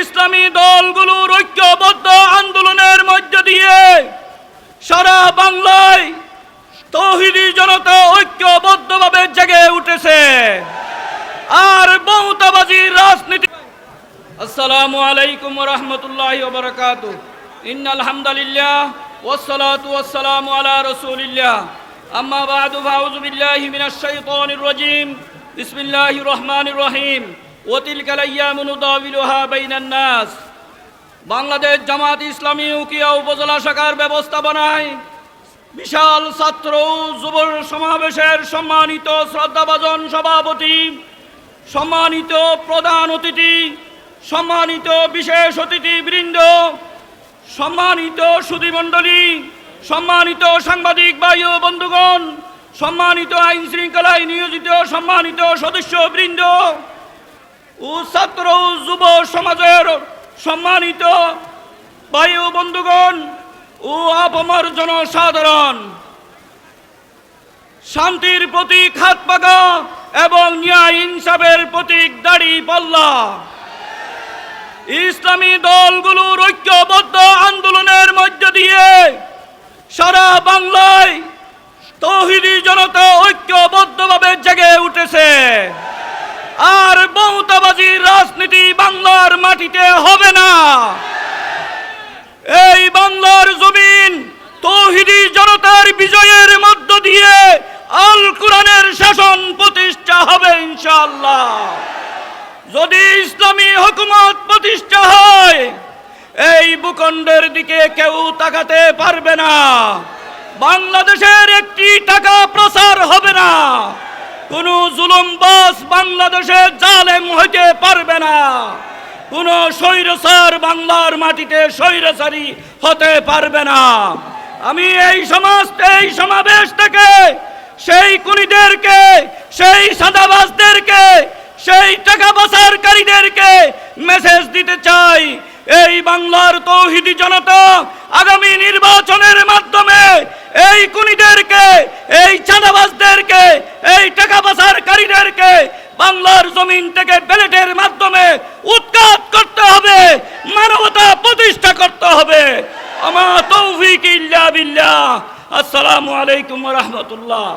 ইসলামী দলগুলোর ঐক্যবদ্ধ আন্দোলনের মধ্য দিয়ে সারা বাংলায় তৌহিদি জনতা ঐক্যবদ্ধভাবে জেগে উঠেছে। আর বহুতাবাজির রাজনীতি। আসসালামু আলাইকুম ওয়া রাহমাতুল্লাহি ওয়া বারাকাতুহু। ইন্নাল হামদালিল্লাহ ওয়াসসালাতু ওয়াসসালামু আলা রাসূলিল্লাহ। আম্মা বা'দু ফাআউযু বিল্লাহি মিনাশ শাইতানির রাজীম। বিসমিল্লাহির রহমানির রহিম। ওয়া তিলকাল আইয়ামু নুদাবিলুহা বাইনান নাস। বাংলাদেশ জামাত ইসলামী উকিয়া উপজেলা শাখার ব্যবস্থাপনায় বিশাল ছাত্র যুব সমাবেশের সম্মানিত শ্রদ্ধাভাজন সভাপতি, সম্মানিত প্রধান অতিথি, সম্মানিত বিশেষ অতিথিবৃন্দ, সম্মানিত সুধীমণ্ডলী, সম্মানিত সাংবাদিক ভাই ও বন্ধুগণ, সম্মানিত আইন শৃঙ্খলায় নিয়োজিত সম্মানিত সদস্যবৃন্দ ও ছাত্র যুব সমাজের সম্মানিত ভাই ও বন্ধুগণ ও আপামর জনসাধারণ, শান্তির প্রতীক হাত পাকা এবং ন্যায় ইনসাফের প্রতীক দাড়ি পাল্লা। ইসলামী দলগুলোর ঐক্যবদ্ধ আন্দোলনের মধ্য দিয়ে সারা বাংলায় তৌহিদি জনতা ঐক্যবদ্ধভাবে জেগে উঠেছে। আর বহুতাবাজির রাজনীতি বাংলার মাটিতে হবে না। এই বাংলার জমিন তৌহিদি জনতার বিজয়ের মধ্য দিয়ে আল কোরআনের শাসন প্রতিষ্ঠা হবে ইনশাআল্লাহ। যদি ইসলামী হুকুমত প্রতিষ্ঠা হয়, এই ভূখণ্ডের দিকে কেউ তাকাতে পারবে না। বাংলাদেশের একটি টাকা প্রচার হবে না। কোনো জুলুমবাজ বাংলাদেশে জালেম হইতে পারবে না। কোনো স্বৈরাচার বাংলার মাটিতে স্বৈরাচারী হতে পারবে না। আমি এই সমাবেশ থেকে সেই খুনিদেরকে, সেই সাদাবাজদেরকে, সেই টাকা পাচারকারীদেরকে মেসেজ দিতে চাই, এই বাংলার তৌহিদি জনতা আগামী নির্বাচনের মাধ্যমে এই খুনিদেরকে, এই চাঁদাবাজদেরকে, এই টাকা পাচারকারীদেরকে বাংলার জমিন থেকে ব্যালটের মাধ্যমে উৎখাত করতে হবে, মানবতা প্রতিষ্ঠা করতে হবে। আমা তৌফিক ইল্লা বিল্লাহ। আসসালামু আলাইকুম ওয়া রাহমাতুল্লাহ।